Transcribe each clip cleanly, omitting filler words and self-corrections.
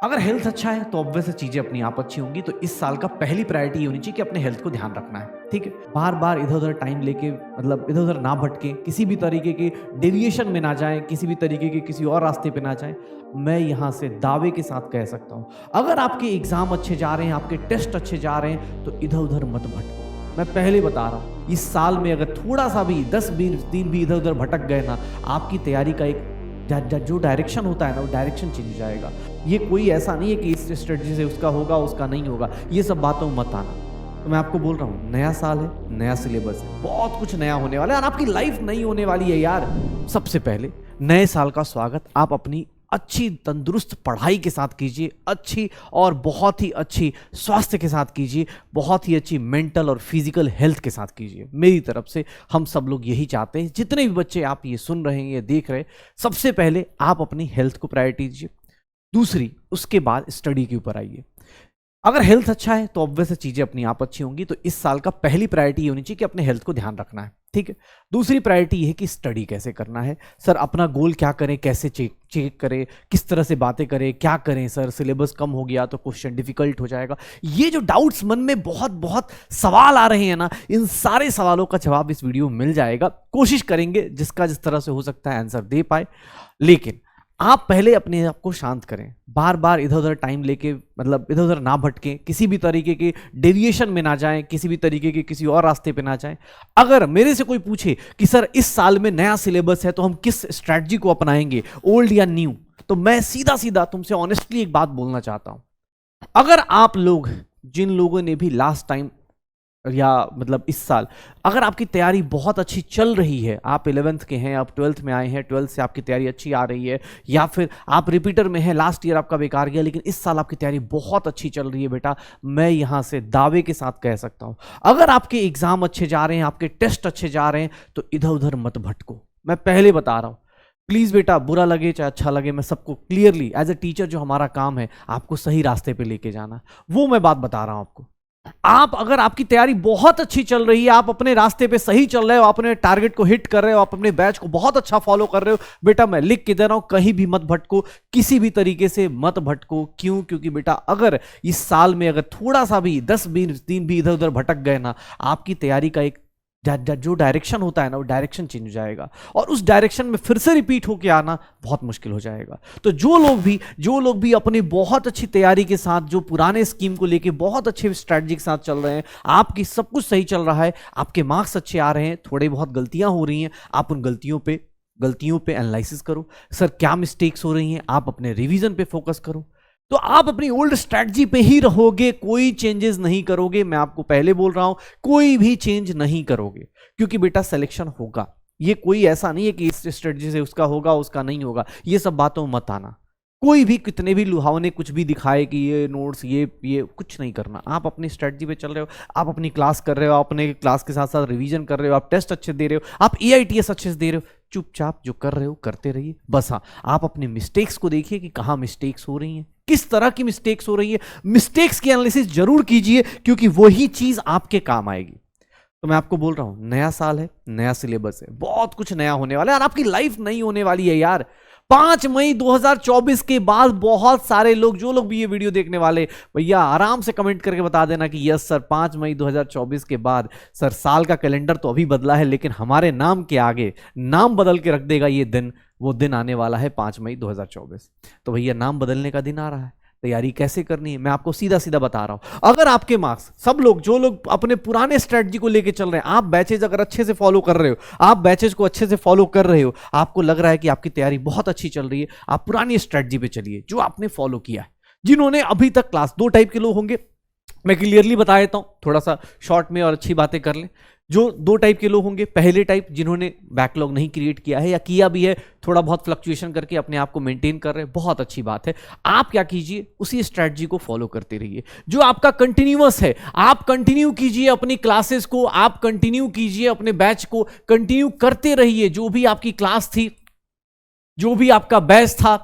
अगर हेल्थ अच्छा है तो ऑब्वियस है चीजें अपनी आप अच्छी होंगी। तो इस साल का पहली प्रायोरिटी ये होनी चाहिए कि अपने हेल्थ को ध्यान रखना है। ठीक है, बार बार इधर उधर टाइम लेके मतलब इधर उधर ना भटके, किसी भी तरीके के डेविएशन में ना जाएं, किसी भी तरीके के किसी और रास्ते पे ना जाएं। मैं यहाँ से दावे के साथ कह सकता हूँ, अगर आपके एग्जाम अच्छे जा रहे हैं, आपके टेस्ट अच्छे जा रहे हैं, तो इधर उधर मत भटको। मैं पहले बता रहा हूँ, इस साल में अगर थोड़ा सा भी 10-20 दिन भी इधर उधर भटक गए ना, आपकी तैयारी का एक जो डायरेक्शन होता है ना, वो डायरेक्शन चेंज हो जाएगा। ये कोई ऐसा नहीं है कि इस स्ट्रेटजी से उसका होगा उसका नहीं होगा, ये सब बातों में मत आना। तो मैं आपको बोल रहा हूँ, नया साल है, नया सिलेबस है, बहुत कुछ नया होने वाला है और आपकी लाइफ नई होने वाली है यार। सबसे पहले नए साल का स्वागत आप अपनी अच्छी तंदुरुस्त पढ़ाई के साथ कीजिए, अच्छी और बहुत ही अच्छी स्वास्थ्य के साथ कीजिए, बहुत ही अच्छी मेंटल और फिजिकल हेल्थ के साथ कीजिए। मेरी तरफ से हम सब लोग यही चाहते हैं, जितने भी बच्चे आप ये सुन रहे हैं, ये देख रहे हैं, सबसे पहले आप अपनी हेल्थ को प्रायोरिटी दीजिए, दूसरी उसके बाद स्टडी के ऊपर आइए। अगर हेल्थ अच्छा है तो ऑब्वियस चीजें अपनी आप अच्छी होंगी। तो इस साल का पहली प्रायोरिटी ये होनी चाहिए कि अपने हेल्थ को ध्यान रखना है। ठीक है, दूसरी प्रायोरिटी ये है कि स्टडी कैसे करना है। सर अपना गोल क्या करें, कैसे चेक करें, किस तरह से बातें करें, क्या करें सर, सिलेबस कम हो गया तो क्वेश्चन डिफिकल्ट हो जाएगा। ये जो डाउट्स मन में बहुत बहुत सवाल आ रहे हैं ना, इन सारे सवालों का जवाब इस वीडियो में मिल जाएगा। कोशिश करेंगे जिसका जिस तरह से हो सकता है आंसर दे पाए, लेकिन आप पहले अपने आप को शांत करें, बार बार इधर उधर टाइम लेके मतलब इधर उधर ना भटकें, किसी भी तरीके के डेविएशन में ना जाएं, किसी भी तरीके के किसी और रास्ते पे ना जाएं। अगर मेरे से कोई पूछे कि सर इस साल में नया सिलेबस है तो हम किस स्ट्रैटेजी को अपनाएंगे, ओल्ड या न्यू, तो मैं सीधा सीधा तुमसे ऑनेस्टली एक बात बोलना चाहता हूं। अगर आप लोग, जिन लोगों ने भी लास्ट टाइम या मतलब इस साल, अगर आपकी तैयारी बहुत अच्छी चल रही है, आप 11th के हैं, आप 12th में आए हैं, 12th से आपकी तैयारी अच्छी आ रही है, या फिर आप रिपीटर में हैं, लास्ट ईयर आपका बेकार गया लेकिन इस साल आपकी तैयारी बहुत अच्छी चल रही है बेटा, मैं यहां से दावे के साथ कह सकता हूं, अगर आपके एग्जाम अच्छे जा रहे हैं, आपके टेस्ट अच्छे जा रहे हैं, तो इधर उधर मत भटको। मैं पहले बता रहा हूं, प्लीज बेटा, बुरा लगे चाहे अच्छा लगे, मैं सबको क्लियरली एज ए टीचर जो हमारा काम है आपको सही रास्ते पे लेके जाना, वो मैं बात बता रहा हूं आपको। आप अगर आपकी तैयारी बहुत अच्छी चल रही है, आप अपने रास्ते पे सही चल रहे हो, आप अपने टारगेट को हिट कर रहे हो, आप अपने बैच को बहुत अच्छा फॉलो कर रहे हो, बेटा मैं लिख के दे रहा हूं, कहीं भी मत भटको, किसी भी तरीके से मत भटको। क्यों? क्योंकि बेटा अगर इस साल में अगर थोड़ा सा भी 10-20 दिन भी इधर उधर भटक गए ना, आपकी तैयारी का एक जो डायरेक्शन होता है ना, वो डायरेक्शन चेंज हो जाएगा और उस डायरेक्शन में फिर से रिपीट होके आना बहुत मुश्किल हो जाएगा। तो जो लोग भी अपनी बहुत अच्छी तैयारी के साथ, जो पुराने स्कीम को लेके बहुत अच्छे स्ट्रैटेजी के साथ चल रहे हैं, आपकी सब कुछ सही चल रहा है, आपके मार्क्स अच्छे आ रहे हैं, थोड़ी बहुत गलतियां हो रही हैं, आप उन गलतियों पे एनालिसिस करो। सर क्या मिस्टेक्स हो रही हैं, आप अपने रिवीजन पे फोकस करो। तो आप अपनी ओल्ड स्ट्रैटेजी पे ही रहोगे, कोई चेंजेस नहीं करोगे। मैं आपको पहले बोल रहा हूं, कोई भी चेंज नहीं करोगे, क्योंकि बेटा सिलेक्शन होगा। ये कोई ऐसा नहीं है कि इस स्ट्रैटेजी से उसका होगा उसका नहीं होगा, ये सब बातों में मत आना। कोई भी कितने भी लुहावने कुछ भी दिखाए कि ये नोट्स ये कुछ नहीं करना। आप अपनी स्ट्रेटजी पे चल रहे हो, आप अपनी क्लास कर रहे हो, आप अपने क्लास के साथ साथ रिवीजन कर रहे हो, आप टेस्ट अच्छे दे रहे हो, आप AITS अच्छे से दे रहे हो, चुपचाप जो कर रहे हो करते रहिए। बस हाँ, आप अपने मिस्टेक्स को देखिए कि कहाँ मिस्टेक्स हो रही हैं, किस तरह की मिस्टेक्स हो रही है, मिस्टेक्स की एनालिसिस जरूर कीजिए, क्योंकि वही चीज आपके काम आएगी। तो मैं आपको बोल रहा हूं, नया साल है, नया सिलेबस है, बहुत कुछ नया होने वाला है और आपकी लाइफ नई होने वाली है यार। 5 मई 2024 के बाद बहुत सारे लोग, जो लोग भी ये वीडियो देखने वाले, भैया आराम से कमेंट करके बता देना कि यस सर, 5 मई 2024 के बाद सर, साल का कैलेंडर तो अभी बदला है लेकिन हमारे नाम के आगे नाम बदल के रख देगा ये दिन, वो दिन आने वाला है 5 मई 2024। तो भैया नाम बदलने का दिन आ रहा है, तैयारी कैसे करनी है मैं आपको सीधा सीधा बता रहा हूं। अगर आपके मार्क्स, सब लोग जो लोग अपने पुराने स्ट्रेटजी को लेके चल रहे हैं, आप बैचेज अगर अच्छे से फॉलो कर रहे हो, आप बैचेज को अच्छे से फॉलो कर रहे हो, आपको लग रहा है कि आपकी तैयारी बहुत अच्छी चल रही है, आप पुरानी स्ट्रेटजी पे चलिए जो आपने फॉलो किया है। जिन्होंने अभी तक क्लास, 2 टाइप के लोग होंगे, मैं क्लियरली बता देता हूं, थोड़ा सा शॉर्ट में और अच्छी बातें कर लें। जो 2 टाइप के लोग होंगे, पहले टाइप जिन्होंने बैकलॉग नहीं क्रिएट किया है या किया भी है, थोड़ा बहुत फ्लक्चुएशन करके अपने आप को मेंटेन कर रहे हैं, बहुत अच्छी बात है। आप क्या कीजिए, उसी स्ट्रैटेजी को फॉलो करते रहिए जो आपका कंटिन्यूअस है। आप कंटिन्यू कीजिए अपनी क्लासेस को, आप कंटिन्यू कीजिए अपने बैच को, कंटिन्यू करते रहिए। जो भी आपकी क्लास थी, जो भी आपका बैच था,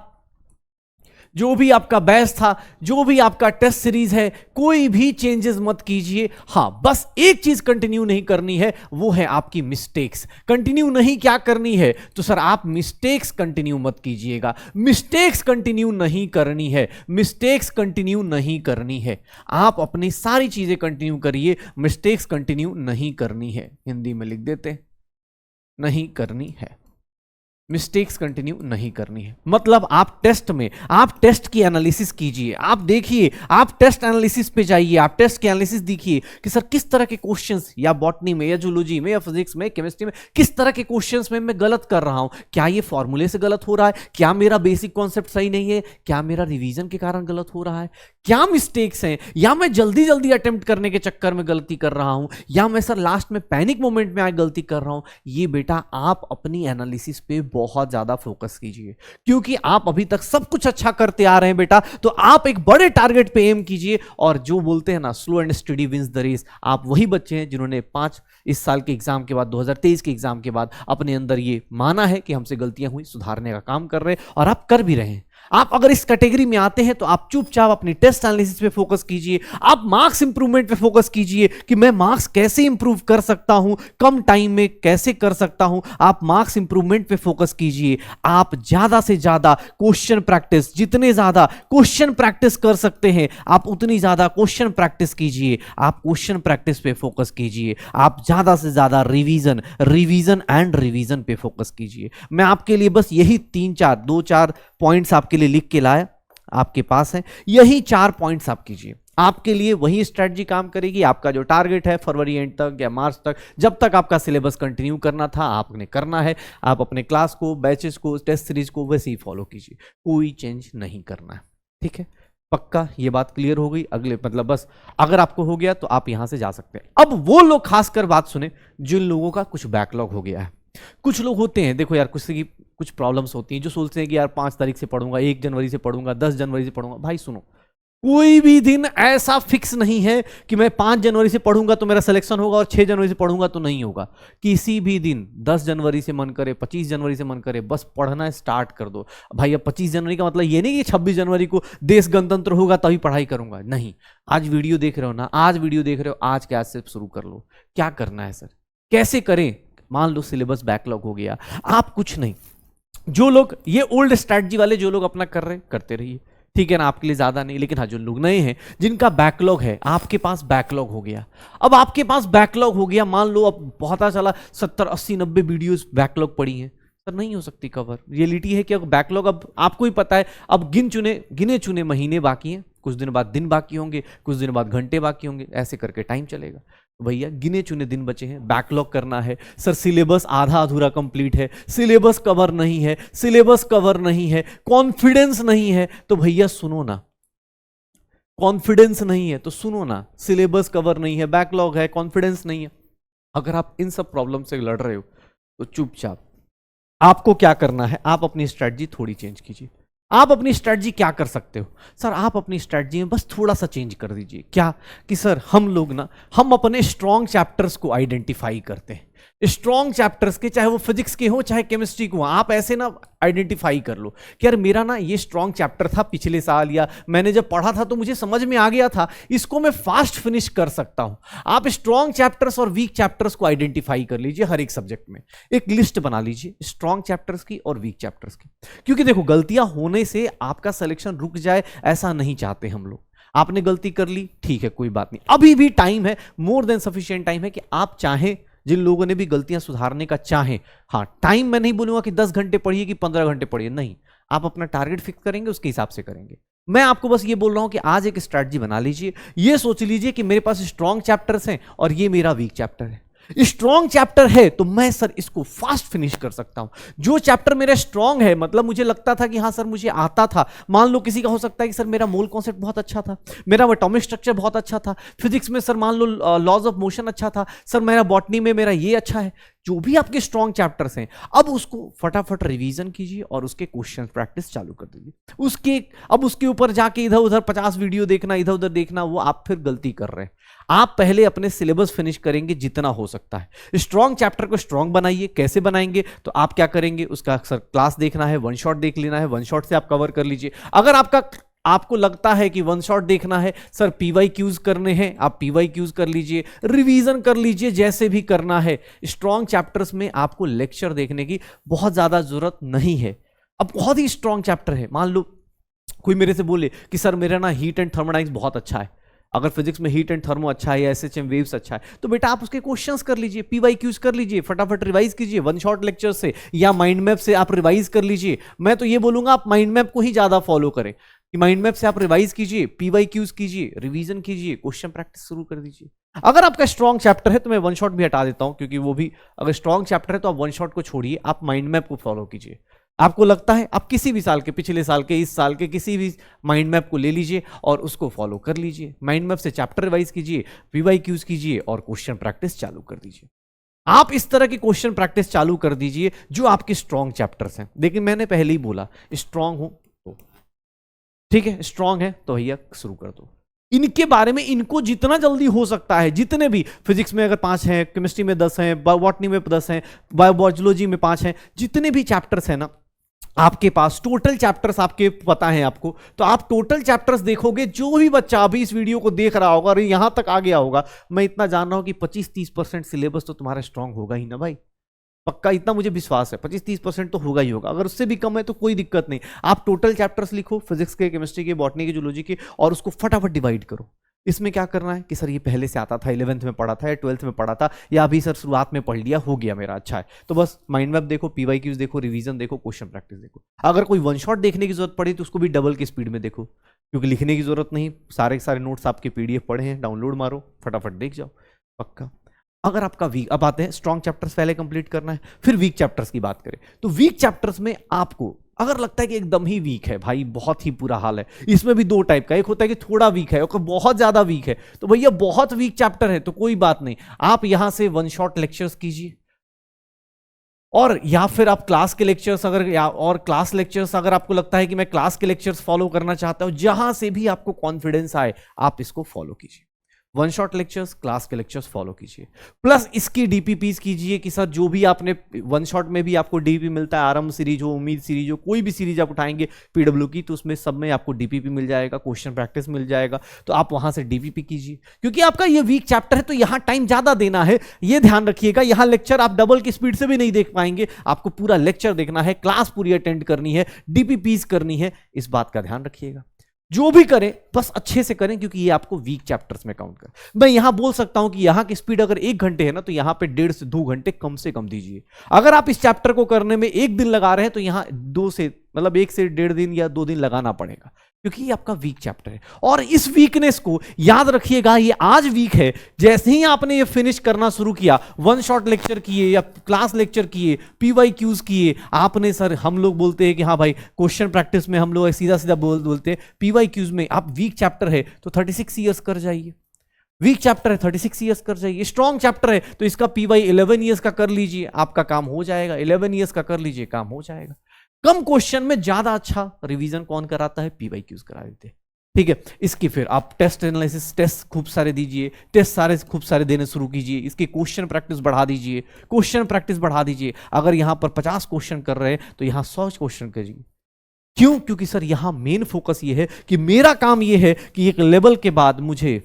जो भी आपका बैच था, जो भी आपका टेस्ट सीरीज है, कोई भी चेंजेस मत कीजिए। हाँ, बस एक चीज कंटिन्यू नहीं करनी है, वो है आपकी मिस्टेक्स। कंटिन्यू नहीं क्या करनी है, तो सर आप मिस्टेक्स कंटिन्यू मत कीजिएगा। मिस्टेक्स कंटिन्यू नहीं करनी है, मिस्टेक्स कंटिन्यू नहीं करनी है। आप अपनी सारी चीजें कंटिन्यू करिए, मिस्टेक्स कंटिन्यू नहीं करनी है। हिंदी में लिख देते, नहीं करनी है, मिस्टेक्स कंटिन्यू नहीं करनी है। मतलब आप टेस्ट में, आप टेस्ट की एनालिसिस कीजिए, आप देखिए, आप टेस्ट एनालिसिस पे जाइए, आप टेस्ट की एनालिसिस देखिए कि सर किस तरह के क्वेश्चंस, या बॉटनी में, या जूलॉजी में, या फिजिक्स में, केमिस्ट्री में, किस तरह के क्वेश्चंस में मैं गलत कर रहा हूं। क्या ये फॉर्मूले से गलत हो रहा है, क्या मेरा बेसिक कॉन्सेप्ट सही नहीं है, क्या मेरा रिवीजन के कारण गलत हो रहा है, क्या मिस्टेक्स हैं, या मैं जल्दी जल्दी अटेम्प्ट करने के चक्कर में गलती कर रहा हूं, या मैं सर लास्ट में पैनिक मोमेंट में आके गलती कर रहा हूं। ये बेटा आप अपनी एनालिसिस पे बहुत ज्यादा फोकस कीजिए, क्योंकि आप अभी तक सब कुछ अच्छा करते आ रहे हैं बेटा। तो आप एक बड़े टारगेट पे एम कीजिए, और जो बोलते हैं ना, slow and study wins the race, आप वही बच्चे हैं जिन्होंने 5 इस साल के एग्जाम के बाद, 2023 के एग्जाम के बाद अपने अंदर ये माना है कि हमसे गलतियां हुई, सुधारने का काम कर रहे हैं, और आप कर भी रहे हैं। आप अगर इस कैटेगरी में आते हैं तो आप चुपचाप अपनी टेस्ट एनालिसिस पे फोकस कीजिए, आप मार्क्स इंप्रूवमेंट पे फोकस कीजिए कि मैं मार्क्स कैसे इंप्रूव कर सकता हूं, कम टाइम में कैसे कर सकता हूं। आप मार्क्स इंप्रूवमेंट पे फोकस कीजिए, आप ज्यादा से ज्यादा क्वेश्चन प्रैक्टिस, जितने ज्यादा क्वेश्चन प्रैक्टिस कर सकते हैं आप उतनी ज्यादा क्वेश्चन प्रैक्टिस कीजिए, आप क्वेश्चन प्रैक्टिस पे फोकस कीजिए, आप ज्यादा से ज्यादा रिवीजन, रिवीजन एंड रिवीजन पे फोकस कीजिए। मैं आपके लिए बस यही 2-4 पॉइंट्स आपके लिए लिख के लाया, आपके पास है, यही 4 पॉइंट्स आप कीजिए, आपके लिए वही स्ट्रेटजी काम करेगी। आपका जो टारगेट है फरवरी एंड तक या मार्च तक, जब तक आपका सिलेबस कंटिन्यू करना था आपने करना है। आप अपने क्लास को, बैचेस को, टेस्ट सीरीज को वैसे ही फॉलो कीजिए, कोई चेंज नहीं करना है, ठीक है। पक्का ये बात क्लियर हो गई। अगले मतलब बस अगर आपको हो गया तो आप यहां से जा सकते हैं। अब वो लोग खासकर बात सुने जिन लोगों का कुछ बैकलॉग हो गया है। कुछ लोग होते हैं, देखो यार, कुछ प्रॉब्लम्स होती हैं, जो सोचते हैं कि यार 5 तारीख से पढ़ूंगा, 1 जनवरी से पढ़ूंगा, 10 जनवरी से पढ़ूंगा। भाई सुनो, कोई भी दिन ऐसा फिक्स नहीं है कि मैं 5 जनवरी से पढ़ूंगा तो मेरा सिलेक्शन होगा और 6 जनवरी से पढ़ूंगा तो नहीं होगा। किसी भी दिन 10 जनवरी से मन करे, 25 जनवरी से मन करे, बस पढ़ना स्टार्ट कर दो। भाई अब 25 जनवरी का मतलब ये नहीं कि 26 जनवरी को देश गणतंत्र होगा तभी पढ़ाई करूंगा, नहीं। आज वीडियो देख रहे हो ना, आज वीडियो देख रहे हो, आज के आज से शुरू कर लो। क्या करना है सर, कैसे करें? मान लो सिलेबस बैकलॉग हो गया, आप कुछ नहीं, जो लोग ये ओल्ड स्ट्रैटेजी वाले जो लोग अपना कर रहे करते रहिए, ठीक है ना, आपके लिए ज्यादा नहीं। लेकिन हाँ, जो लोग नए हैं जिनका बैकलॉग है, आपके पास बैकलॉग हो गया, अब आपके पास बैकलॉग हो गया, मान लो अब पता चला 70, 80, 90 वीडियोस बैकलॉग पड़ी हैं, सर नहीं हो सकती कवर। रियलिटी है कि अब बैकलॉग, अब आपको ही पता है, अब गिने चुने महीने बाकी हैं, कुछ दिन बाद दिन बाकी होंगे, कुछ दिन बाद घंटे बाकी होंगे, ऐसे करके टाइम चलेगा। भैया गिने चुने दिन बचे हैं, बैकलॉग करना है। सर सिलेबस आधा अधूरा कंप्लीट है, सिलेबस कवर नहीं है, सिलेबस कवर नहीं है, कॉन्फिडेंस नहीं है, तो भैया सुनो ना, कॉन्फिडेंस नहीं है तो सुनो ना, सिलेबस कवर नहीं है, बैकलॉग है, कॉन्फिडेंस नहीं है। अगर आप इन सब प्रॉब्लम से लड़ रहे हो तो चुपचाप आपको क्या करना है, आप अपनी स्ट्रेटजी थोड़ी चेंज कीजिए। आप अपनी स्ट्रेटजी क्या कर सकते हो सर, आप अपनी स्ट्रेटजी में बस थोड़ा सा चेंज कर दीजिए। क्या कि सर हम लोग ना, हम अपने स्ट्रॉन्ग चैप्टर्स को आइडेंटिफाई करते हैं, स्ट्रॉन्ग चैप्टर्स के, चाहे वो फिजिक्स के हो चाहे केमिस्ट्री के हो, आप ऐसे ना आइडेंटिफाई कर लो कि यार मेरा ना ये स्ट्रॉन्ग चैप्टर था पिछले साल, या मैंने जब पढ़ा था तो मुझे समझ में आ गया था, इसको मैं फास्ट फिनिश कर सकता हूं। आप स्ट्रॉन्ग चैप्टर्स और वीक चैप्टर्स को आइडेंटिफाई कर लीजिए, हर एक सब्जेक्ट में एक लिस्ट बना लीजिए स्ट्रॉन्ग चैप्टर्स की और वीक चैप्टर्स की। क्योंकि देखो, गलतियां होने से आपका सिलेक्शन रुक जाए ऐसा नहीं चाहते हम लोग। आपने गलती कर ली, ठीक है, कोई बात नहीं, अभी भी टाइम है, मोर देन सफिशिएंट टाइम है कि आप चाहें, जिन लोगों ने भी गलतियां सुधारने का चाहें, हाँ टाइम मैं नहीं बोलूंगा कि 10 घंटे पढ़िए कि 15 घंटे पढ़िए, नहीं, आप अपना टारगेट फिक्स करेंगे उसके हिसाब से करेंगे। मैं आपको बस ये बोल रहा हूं कि आज एक स्ट्रैटेजी बना लीजिए, ये सोच लीजिए कि मेरे पास स्ट्रॉन्ग चैप्टर्स हैं और ये मेरा वीक चैप्टर है। स्ट्रॉन्ग चैप्टर है तो मैं सर इसको फास्ट फिनिश कर सकता हूं। जो चैप्टर मेरा स्ट्रॉन्ग है, मतलब मुझे लगता था कि हाँ सर मुझे आता था, मान लो किसी का हो सकता है कि सर मेरा मोल कॉन्सेप्ट बहुत अच्छा था, मेरा एटॉमिक स्ट्रक्चर बहुत अच्छा था, फिजिक्स में सर मान लो लॉज ऑफ मोशन अच्छा था, सर मेरा बॉटनी में मेरा ये अच्छा है। जो भी आपके स्ट्रॉन्ग चैप्टर्स हैं, अब उसको फटाफट रिवीजन कीजिए और उसके क्वेश्चन प्रैक्टिस चालू कर दीजिए। अब उसके ऊपर जाके इधर उधर 50 वीडियो देखना, इधर उधर देखना, वो आप फिर गलती कर रहे हैं। आप पहले अपने सिलेबस फिनिश करेंगे जितना हो सकता है। स्ट्रॉन्ग चैप्टर को स्ट्रॉन्ग बनाइए। कैसे बनाएंगे? तो आप क्या करेंगे, उसका अक्सर क्लास देखना है, वन शॉट देख लेना है, वन शॉट से आप कवर कर लीजिए। अगर आपको लगता है कि वन शॉट देखना है, सर PYQs करने हैं, आप PYQs कर लीजिए, रिवीजन कर लीजिए, जैसे भी करना है। स्ट्रॉन्ग चैप्टर्स में आपको लेक्चर देखने की बहुत ज्यादा जरूरत नहीं है। अब बहुत ही स्ट्रॉन्ग चैप्टर है, मान लो कोई मेरे से बोले कि सर मेरा ना हीट एंड थर्मोडायनेमिक्स बहुत अच्छा है, अगर फिजिक्स में हीट एंड थर्मो अच्छा है या SHM वेव्स अच्छा है, तो बेटा आप उसके क्वेश्चंस कर लीजिए, PYQs कर लीजिए, फटाफट रिवाइज कीजिए वन शॉट लेक्चर से या माइंड मैप से आप रिवाइज कर लीजिए। मैं तो ये बोलूंगा आप माइंड मैप को ही ज्यादा फॉलो करें कि माइंड मैप से आप रिवाइज कीजिए, PYQs कीजिए, रिवीजन कीजिए, क्वेश्चन प्रैक्टिस शुरू कर दीजिए। अगर आपका स्ट्रॉन्ग चैप्टर है तो मैं वन शॉट भी हटा देता हूं, क्योंकि वो भी अगर स्ट्रॉन्ग चैप्टर है तो आप वन शॉट को छोड़िए, आप माइंड मैप को फॉलो कीजिए। आपको लगता है आप किसी भी साल के, पिछले साल के, इस साल के किसी भी माइंड मैप को ले लीजिए और उसको फॉलो कर लीजिए। माइंड मैप से चैप्टर रिवाइज कीजिए, PYQs कीजिए और क्वेश्चन प्रैक्टिस चालू कर दीजिए। आप इस तरह की क्वेश्चन प्रैक्टिस चालू कर दीजिए जो आपके स्ट्रॉन्ग चैप्टर्स हैं। लेकिन मैंने पहले ही बोला स्ट्रॉन्ग हो तो ठीक है, स्ट्रॉन्ग है तो भैया शुरू कर दो। इनके बारे में इनको जितना जल्दी हो सकता है, जितने भी फिजिक्स में अगर 5 हैं, केमिस्ट्री में 10 हैं, बॉटनी में 10 हैं, बायोलॉजी में 5 हैं, जितने भी चैप्टर्स हैं ना आपके पास, टोटल चैप्टर्स आपके पता है आपको, तो आप टोटल चैप्टर्स देखोगे। जो भी बच्चा अभी इस वीडियो को देख रहा होगा और यहां तक आ गया होगा, मैं इतना जान रहा हूं कि 25-30% सिलेबस तो तुम्हारा स्ट्रांग होगा ही ना भाई, पक्का, इतना मुझे विश्वास है। 25-30% तो होगा ही होगा। अगर उससे भी कम है तो कोई दिक्कत नहीं, आप टोटल चैप्टर्स लिखो, फिजिक्स के, केमिस्ट्री के, बॉटनी के, जूलॉजी के, और उसको फटाफट डिवाइड करो। इसमें क्या करना है कि सर ये पहले से आता था, 11th में पढ़ा था या 12th में पढ़ा था, या अभी सर शुरुआत में पढ़ लिया, हो गया मेरा, अच्छा है। तो बस माइंड मैप देखो, PYQs देखो, रिवीजन देखो, क्वेश्चन प्रैक्टिस देखो। अगर कोई वन शॉट देखने की जरूरत पड़ी तो उसको भी डबल की स्पीड में देखो, क्योंकि लिखने की जरूरत नहीं, सारे सारे नोट्स आपके PDF पढ़े हैं, डाउनलोड मारो, फटाफट देख जाओ, पक्का। अगर आपका वीक, अब आते हैं स्ट्रॉन्ग चैप्टर्स पहले कंप्लीट करना है, फिर वीक चैप्टर्स की बात करें। तो वीक चैप्टर्स में आपको अगर लगता है कि एकदम ही वीक है भाई, बहुत ही बुरा हाल है, इसमें भी दो टाइप का, एक होता है कि थोड़ा वीक है और बहुत ज्यादा वीक है, तो भैया बहुत वीक चैप्टर है तो कोई बात नहीं, आप यहां से वन शॉट लेक्चर्स कीजिए, और या फिर आप क्लास के लेक्चर्स अगर, या और क्लास लेक्चर्स अगर आपको लगता है कि मैं क्लास के लेक्चर्स फॉलो करना चाहता हूं, जहां से भी आपको कॉन्फिडेंस आए आप इसको फॉलो कीजिए। वन शॉट लेक्चर्स, क्लास के लेक्चर्स फॉलो कीजिए, प्लस इसकी DPPs कीजिए कि सर जो भी आपने वन शॉट में भी आपको DPP मिलता है, आरंभ सीरीज हो, उम्मीद सीरीज हो, कोई भी सीरीज आप उठाएंगे PW की, तो उसमें सब में आपको DPP मिल जाएगा, क्वेश्चन प्रैक्टिस मिल जाएगा, तो आप वहां से DPP कीजिए। क्योंकि आपका ये वीक चैप्टर है तो यहां टाइम ज्यादा देना है, ये ध्यान रखिएगा। यहां लेक्चर आप डबल की स्पीड से भी नहीं देख पाएंगे, आपको पूरा लेक्चर देखना है, क्लास पूरी अटेंड करनी है, DPPs करनी है, इस बात का ध्यान रखिएगा। जो भी करें बस अच्छे से करें, क्योंकि ये आपको वीक चैप्टर्स में काउंट कर। मैं यहां बोल सकता हूं कि यहां की स्पीड अगर 1 घंटे है ना, तो यहां पे 1.5 से 2 घंटे कम से कम दीजिए। अगर आप इस चैप्टर को करने में 1 दिन लगा रहे हैं तो यहां 1 से 1.5 दिन या 2 दिन लगाना पड़ेगा, क्योंकि ये आपका वीक चैप्टर है। और इस वीकनेस को याद रखिएगा, ये आज वीक है, जैसे ही आपने ये फिनिश करना शुरू किया, वन शॉट लेक्चर किए या क्लास लेक्चर किए, PYQs किए, आपने, सर हम लोग बोलते हैं कि हाँ भाई क्वेश्चन प्रैक्टिस में हम लोग सीधा सीधा बोलते हैं, PYQs में आप वीक चैप्टर है तो 36 ईयर्स कर जाइए, वीक चैप्टर है 36 ईयर्स कर जाइए। स्ट्रॉन्ग चैप्टर है तो इसका PY 11 ईयर्स का कर लीजिए, आपका काम हो जाएगा। 11 ईयर्स का कर लीजिए, काम हो जाएगा। कम क्वेश्चन में ज्यादा अच्छा रिवीजन कौन कराता है? PYQs करा देते हैं, ठीक है। इसकी फिर आप टेस्ट एनालिसिस, टेस्ट खूब सारे दीजिए, टेस्ट सारे खूब सारे देने शुरू कीजिए, इसकी क्वेश्चन प्रैक्टिस बढ़ा दीजिए, क्वेश्चन प्रैक्टिस बढ़ा दीजिए। अगर यहां पर 50 क्वेश्चन कर रहे हैं तो यहां 100 क्वेश्चन करिए। क्यों? क्योंकि सर यहां मेन फोकस ये है कि मेरा काम ये है कि एक लेवल के बाद मुझे,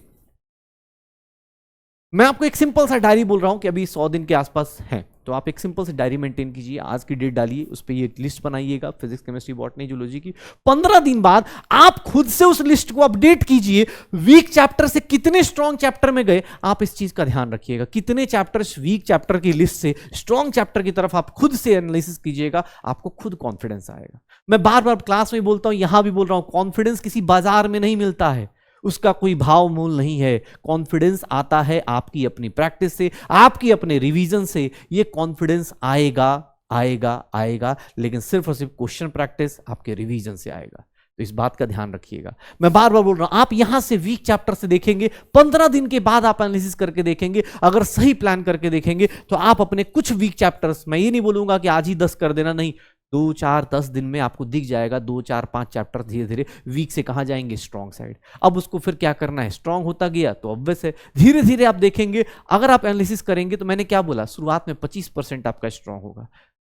मैं आपको एक सिंपल सा डायरी बोल रहा हूं कि अभी 100 दिन के आसपास है, तो आप एक सिंपल सी डायरी मेंटेन कीजिए, आज की डेट डालिए, उस पर ये लिस्ट बनाइएगा फिजिक्स, केमिस्ट्री, बॉटनी, जूलॉजी की। 15 दिन बाद आप खुद से उस लिस्ट को अपडेट कीजिए, वीक चैप्टर से कितने स्ट्रॉन्ग चैप्टर में गए, आप इस चीज का ध्यान रखिएगा। कितने चैप्टर्स वीक चैप्टर की लिस्ट से स्ट्रॉन्ग चैप्टर की तरफ आप खुद से एनालिसिस कीजिएगा, आपको खुद कॉन्फिडेंस आएगा। मैं बार बार क्लास में बोलता हूं, यहां भी बोल रहा हूं, कॉन्फिडेंस किसी बाजार में नहीं मिलता है, उसका कोई भाव मूल नहीं है। कॉन्फिडेंस आता है आपकी अपनी प्रैक्टिस से, आपकी अपने रिवीजन से। ये कॉन्फिडेंस आएगा आएगा आएगा, लेकिन सिर्फ और सिर्फ क्वेश्चन प्रैक्टिस आपके रिवीजन से आएगा। तो इस बात का ध्यान रखिएगा। मैं बार बार बोल रहा हूं, आप यहां से वीक चैप्टर से देखेंगे, 15 दिन के बाद आप एनालिसिस करके देखेंगे, अगर सही प्लान करके देखेंगे तो आप अपने कुछ वीक चैप्टर्स, मैं ये नहीं बोलूंगा कि आज ही 10 कर देना, नहीं, 2 4 10 दिन में आपको दिख जाएगा 2 4 5 चैप्टर धीरे धीरे वीक से कहां जाएंगे, स्ट्रॉन्ग साइड। अब उसको फिर क्या करना है, स्ट्रॉन्ग होता गया तो ऑब्वियस है धीरे धीरे आप देखेंगे। अगर आप एनालिसिस करेंगे तो मैंने क्या बोला, शुरुआत में 25% आपका स्ट्रॉन्ग होगा,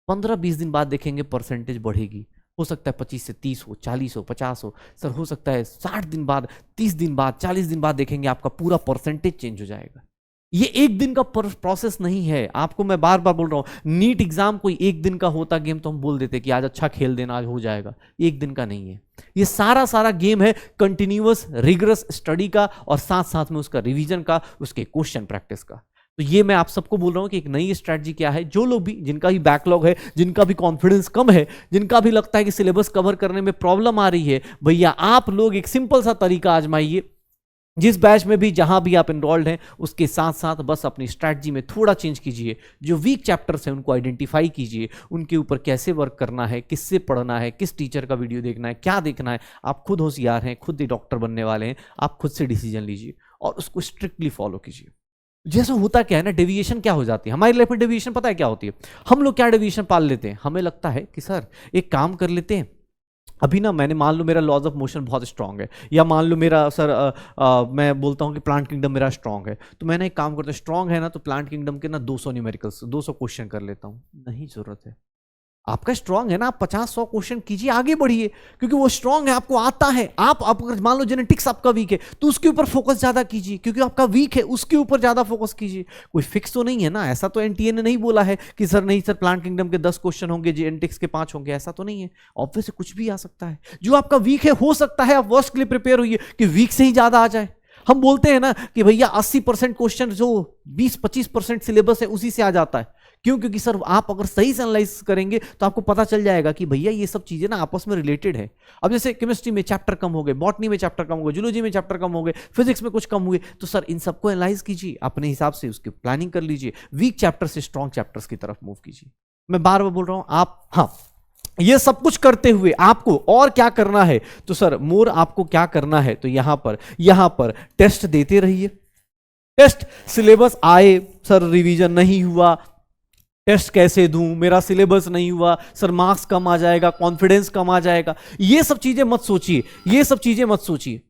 15-20 दिन बाद देखेंगे परसेंटेज बढ़ेगी, हो सकता है 25 से 30 हो, 40 हो, 50 हो, सर हो सकता है 60 दिन बाद, 30 दिन बाद, 40 दिन बाद देखेंगे आपका पूरा परसेंटेज चेंज हो जाएगा। ये एक दिन का प्रोसेस नहीं है, आपको मैं बार बार बोल रहा हूं, नीट एग्जाम कोई एक दिन का होता गेम तो हम बोल देते कि आज अच्छा खेल देना, आज हो जाएगा, एक दिन का नहीं है। ये सारा गेम है कंटिन्यूअस रिगरस स्टडी का और साथ साथ में उसका रिवीजन का, उसके क्वेश्चन प्रैक्टिस का। तो ये मैं आप सबको बोल रहा हूं कि एक नई स्ट्रैटेजी क्या है, जो लोग भी, जिनका भी बैकलॉग है, जिनका भी कॉन्फिडेंस कम है, जिनका भी लगता है कि सिलेबस कवर करने में प्रॉब्लम आ रही है, भैया आप लोग एक सिंपल सा तरीका आजमाइए। जिस बैच में भी, जहां भी आप एनरोल्ड हैं, उसके साथ साथ बस अपनी स्ट्रैटेजी में थोड़ा चेंज कीजिए। जो वीक चैप्टर्स हैं उनको आइडेंटिफाई कीजिए, उनके ऊपर कैसे वर्क करना है, किससे पढ़ना है, किस टीचर का वीडियो देखना है, क्या देखना है। आप खुद होशियार हैं, खुद ही डॉक्टर बनने वाले हैं, आप खुद से डिसीजन लीजिए और उसको स्ट्रिक्टली फॉलो कीजिए। जैसा होता क्या है ना, डेविएशन क्या हो जाती है हमारी लाइफ में, डेविएशन पता है क्या होती है, हम लोग क्या डेविएशन पाल लेते हैं, हमें लगता है कि सर एक काम कर लेते हैं, अभी ना मैंने, मान लो मेरा लॉज ऑफ मोशन बहुत स्ट्रांग है, या मान लो मेरा सर मैं बोलता हूँ कि प्लांट किंगडम मेरा स्ट्रांग है, तो मैंने एक काम करता हूँ, स्ट्रांग है ना तो प्लांट किंगडम के ना 200 न्यूमेरिकल्स, 200 क्वेश्चन कर लेता हूँ। नहीं जरूरत है, आपका स्ट्रांग है ना, आप 50-100 क्वेश्चन कीजिए, आगे बढ़िए, क्योंकि वो स्ट्रांग है, आपको आता है। आप अगर मान लो जेनेटिक्स आपका वीक है तो उसके ऊपर फोकस ज्यादा कीजिए, क्योंकि आपका वीक है उसके ऊपर ज्यादा फोकस कीजिए। कोई फिक्स तो नहीं है ना, ऐसा तो एनटीए ने नहीं बोला है कि सर नहीं सर प्लांट किंगडम के 10 क्वेश्चन होंगे, जेनेटिक्स के 5 होंगे, ऐसा तो नहीं है। ऑब्वियस कुछ भी आ सकता है, जो आपका वीक है हो सकता है आप वर्स्ट के लिए प्रिपेयर होइए कि वीक से ही ज्यादा आ जाए। हम बोलते हैं ना कि भैया 80% क्वेश्चन जो 20-25% सिलेबस है उसी से आ जाता है। क्यों? क्योंकि सर आप अगर सही से एनालाइज करेंगे तो आपको पता चल जाएगा कि भैया ये सब चीजें ना आपस में रिलेटेड है। अब जैसे केमिस्ट्री में चैप्टर कम हो गए, बॉटनी में चैप्टर कम हो गए, जूलॉजी में चैप्टर कम हो गए, फिजिक्स में कुछ कम हुए, तो सर इन सबको एनालाइज कीजिए, अपने हिसाब से उसकी प्लानिंग कर लीजिए, वीक चैप्टर से स्ट्रॉन्ग चैप्टर्स की तरफ मूव कीजिए। मैं बार बार बोल रहा हूं, आप, हाँ, ये सब कुछ करते हुए आपको और क्या करना है, तो सर मोर आपको क्या करना है, तो यहां पर टेस्ट देते रहिए। टेस्ट सिलेबस आए, सर रिवीजन नहीं हुआ, टेस्ट कैसे दूं, मेरा सिलेबस नहीं हुआ, सर मार्क्स कम आ जाएगा, कॉन्फिडेंस कम आ जाएगा, ये सब चीजें मत सोचिए, ये सब चीजें मत सोचिए।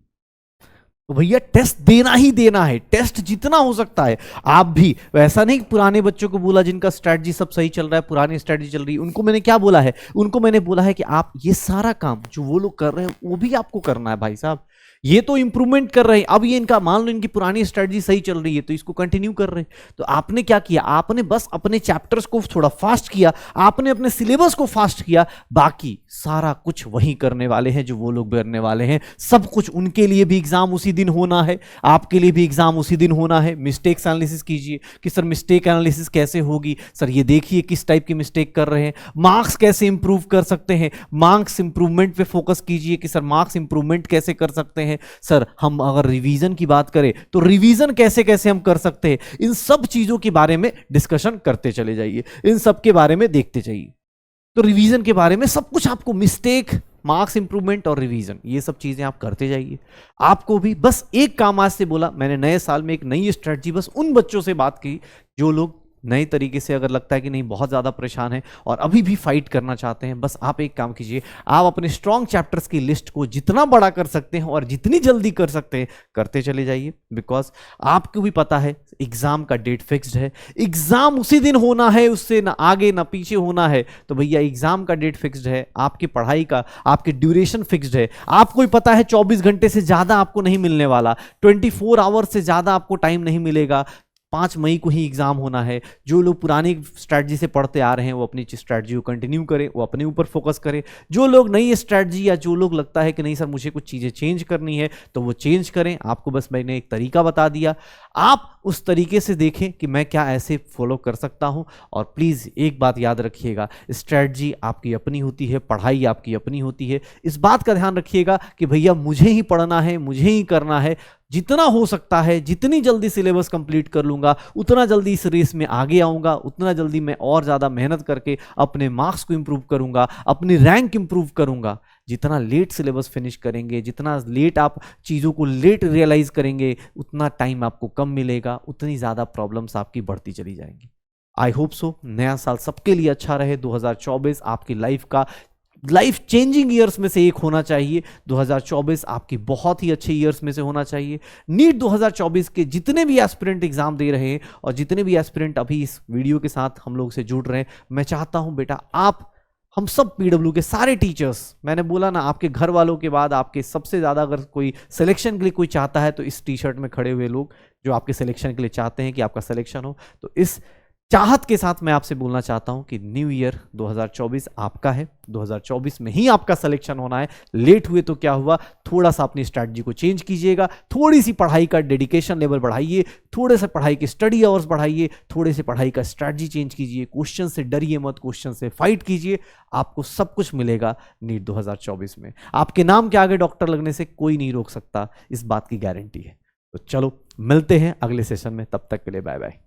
तो भैया टेस्ट देना ही देना है, टेस्ट जितना हो सकता है। आप भी वैसा नहीं, पुराने बच्चों को बोला जिनका स्ट्रैटेजी सब सही चल रहा है, पुरानी स्ट्रैटेजी चल रही है, उनको मैंने क्या बोला है, उनको मैंने बोला है कि आप ये सारा काम जो वो लोग कर रहे हैं वो भी आपको करना है भाई साहब। ये तो इंप्रूवमेंट कर रहे हैं, अब ये इनका मान लो इनकी पुरानी स्ट्रेटजी सही चल रही है तो इसको कंटिन्यू कर रहे हैं। तो आपने क्या किया, आपने बस अपने चैप्टर्स को थोड़ा फास्ट किया, आपने अपने सिलेबस को फास्ट किया, बाकी सारा कुछ वही करने वाले हैं जो वो लोग करने वाले हैं। सब कुछ उनके लिए भी एग्जाम उसी दिन होना है, आपके लिए भी एग्जाम उसी दिन होना है। मिस्टेक्स एनालिसिस कीजिए कि सर मिस्टेक एनालिसिस कैसे होगी, सर ये देखिए किस टाइप की मिस्टेक कर रहे हैं, मार्क्स कैसे इंप्रूव कर सकते हैं, मार्क्स इंप्रूवमेंट पे फोकस कीजिए कि सर मार्क्स इंप्रूवमेंट कैसे कर सकते हैं। सर हम अगर रिवीजन की बात करें तो रिवीजन कैसे कैसे हम कर सकते हैं, इन सब चीजों के बारे में डिस्कशन करते चले जाइए, इन सब के बारे में देखते जाइए। तो रिवीजन के बारे में सब कुछ आपको, मिस्टेक, मार्क्स इंप्रूवमेंट और रिवीजन, ये सब चीजें आप करते जाइए। आपको भी बस एक काम आज से बोला मैंने, नए साल में एक नई स्ट्रेटजी, बस उन बच्चों से बात की जो लोग नए तरीके से अगर लगता है कि नहीं बहुत ज़्यादा परेशान है और अभी भी फाइट करना चाहते हैं, बस आप एक काम कीजिए, आप अपने स्ट्रॉन्ग चैप्टर्स की लिस्ट को जितना बड़ा कर सकते हैं और जितनी जल्दी कर सकते हैं करते चले जाइए। बिकॉज आपको भी पता है एग्जाम का डेट फिक्स्ड है, एग्जाम उसी दिन होना है, उससे ना आगे ना पीछे होना है। तो भैया एग्जाम का डेट फिक्स्ड है, आपकी पढ़ाई का, आपकी ड्यूरेशन फिक्स्ड है, आपको भी पता है 24 घंटे से ज़्यादा आपको नहीं मिलने वाला, 24 आवर्स से ज़्यादा आपको टाइम नहीं मिलेगा। 5 मई को ही एग्जाम होना है। जो लोग पुरानी स्ट्रैटेजी से पढ़ते आ रहे हैं वो अपनी स्ट्रैटेजी को कंटिन्यू करें, वो अपने ऊपर फोकस करें। जो लोग नई स्ट्रैटेजी या जो लोग लगता है कि नहीं सर मुझे कुछ चीज़ें चेंज करनी है तो वो चेंज करें। आपको बस मैंने एक तरीका बता दिया, आप उस तरीके से देखें कि मैं क्या ऐसे फॉलो कर सकता हूं। और प्लीज़ एक बात याद रखिएगा, स्ट्रैटेजी आपकी अपनी होती है, पढ़ाई आपकी अपनी होती है। इस बात का ध्यान रखिएगा कि भैया मुझे ही पढ़ना है, मुझे ही करना है। जितना हो सकता है जितनी जल्दी सिलेबस कंप्लीट कर लूंगा उतना जल्दी इस रेस में आगे आऊंगा, उतना जल्दी मैं और ज़्यादा मेहनत करके अपने मार्क्स को इंप्रूव करूंगा, अपनी रैंक इंप्रूव करूंगा। जितना लेट सिलेबस फिनिश करेंगे, जितना लेट आप चीज़ों को लेट रियलाइज करेंगे, उतना टाइम आपको कम मिलेगा, उतनी ज़्यादा प्रॉब्लम्स आपकी बढ़ती चली जाएंगी। आई होप सो नया साल सबके लिए अच्छा रहे। 2024 आपकी लाइफ चेंजिंग ईयर्स में से एक होना चाहिए। 2024 आपकी बहुत ही अच्छे ईयर्स में से होना चाहिए। नीट 2024 के जितने भी एस्पिरेंट एग्जाम दे रहे हैं और जितने भी एस्पिरेंट अभी इस वीडियो के साथ हम लोग से जुड़ रहे हैं, मैं चाहता हूं बेटा आप, हम सब पीडब्ल्यू के सारे टीचर्स, मैंने बोला ना आपके घर वालों के बाद आपके सबसे ज्यादा अगर कोई सिलेक्शन के लिए कोई चाहता है तो इस टी शर्ट में खड़े हुए लोग जो आपके सिलेक्शन के लिए चाहते हैं कि आपका सिलेक्शन हो, तो इस चाहत के साथ मैं आपसे बोलना चाहता हूं कि न्यू ईयर 2024 आपका है। 2024 में ही आपका सिलेक्शन होना है। लेट हुए तो क्या हुआ, थोड़ा सा अपनी स्ट्रैटेजी को चेंज कीजिएगा, थोड़ी सी पढ़ाई का डेडिकेशन लेवल बढ़ाइए, थोड़े से पढ़ाई के स्टडी आवर्स बढ़ाइए, थोड़े से पढ़ाई का स्ट्रैटेजी चेंज कीजिए, क्वेश्चन से डरिए मत, क्वेश्चन से फाइट कीजिए, आपको सब कुछ मिलेगा नीट 2024 में। आपके नाम के आगे डॉक्टर लगने से कोई नहीं रोक सकता, इस बात की गारंटी है। तो चलो मिलते हैं अगले सेशन में, तब तक के लिए बाय बाय।